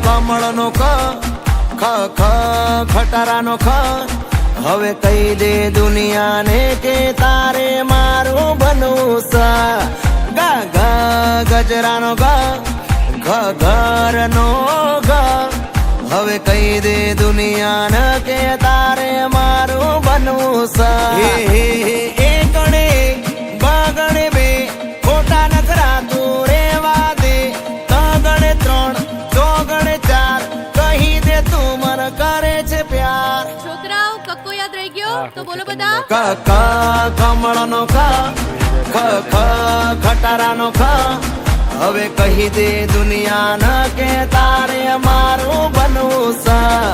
કમળનો ખ ખટારાનો ખ હવે કહી દે દુનિયાને કે તારે મારું બનવું સા ગા ગા ગજરાનો ગા ઘરનો ગા હવે કહી દે દુનિયાને કે તારે મારું બનવું સા હે હે એ ગણે બગણે બે ખોટા નખરા તું રેવા દે તગણે ત્રણ ચોગણે ચાર કહી દે તું મન કરે છે પ્યાર છોકરાઓ કક્કો યાદ રહી ગયો તો બોલો બધા ક કમળનો ખ ખટારાનો ખ હવે કહી દે દુનિયાને કે તારે મારું બનવું સા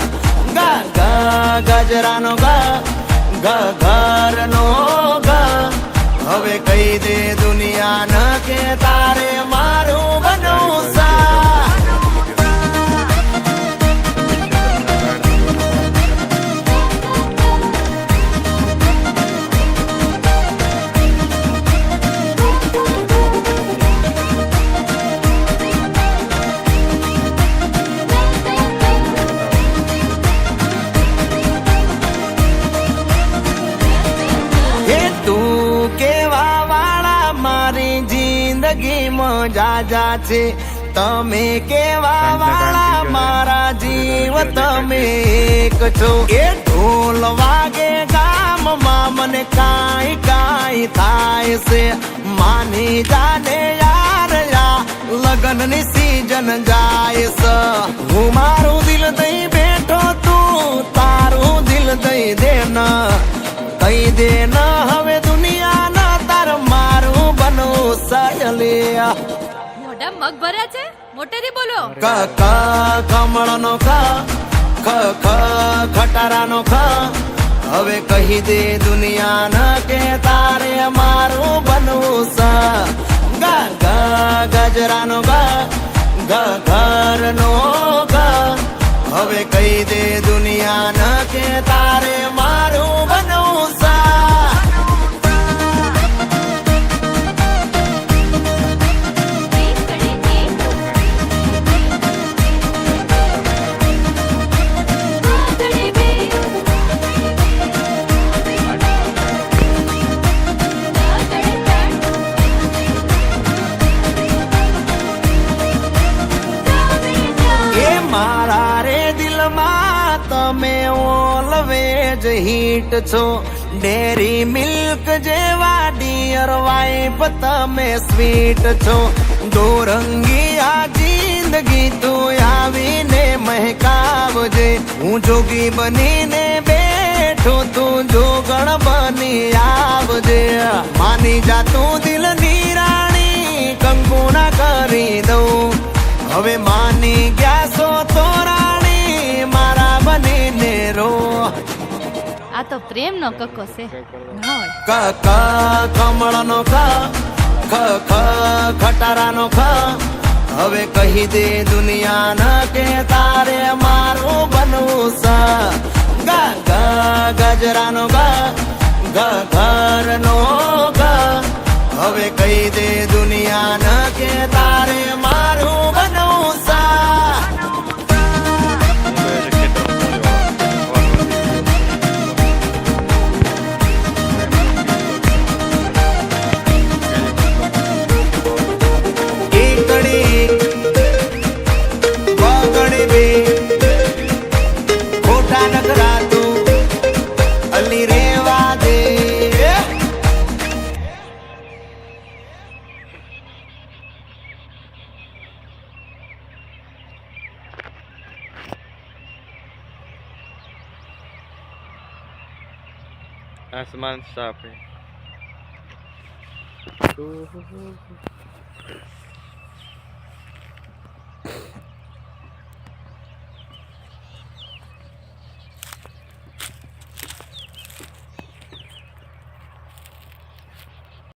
ગા ગા ગજરાનો ગા ઘરનો ગા હવે કહી દે દુનિયાને કે તારે મારું બનવું સા જિંદગીમાં જાજા છે તમે કેવા વાળા મારા જીવ તમે એક છો એ ઢોલ વાગે ગામમાં મને કાંઈ કાંઈ થાય છે માની જાને યાર લગનની સીઝન જાય છે હું મારું દિલ દઈ બેઠો તું તારું દિલ દઈ દે ન કહી દે ન હવે દુનિયા તાર મારું બનવું સાયલિયા મોઢા મગ ભર્યા છે મોટેથી બોલો ક કમળનો ખ ખટારાનો ખ હવે કહી દે દુનિયાને કે તારે મારું બનવું સા ગા ગા ગજરાનો ગા ઘરનો ગા હવે કહી દે દુનિયાને કે તારે મારું બનવું સા મારા રે દિલમાં તમે ઓલવેજ હિટ છો ડેરી મિલ્ક જેવા ડિયર વાઇફ તમે સ્વીટ છો દોરંગી આ જિંદગી તું આવીને મહેકાવજે હું જોગી બનીને બેઠો તું જોગણ બની આવજે માની જા તું દિલની રાણી કંકુના કરી દઉં હવે માની ગયા છો તો રાણી મારા બનીને રો આ તો પ્રેમ નો કક્કો છે ક કમળનો ખ ખટારાનો ખ હવે કહી દે દુનિયાને કે તારે મારું બનવું સા ગા ગા ગજરાનો ગા ઘરનો ગા હવે કહી દે દુનિયાને કે તારે મારું બનવું સા એકડી બગડી બે ખોટા નખરા તું અલી રેવા દે आसमान साफ है।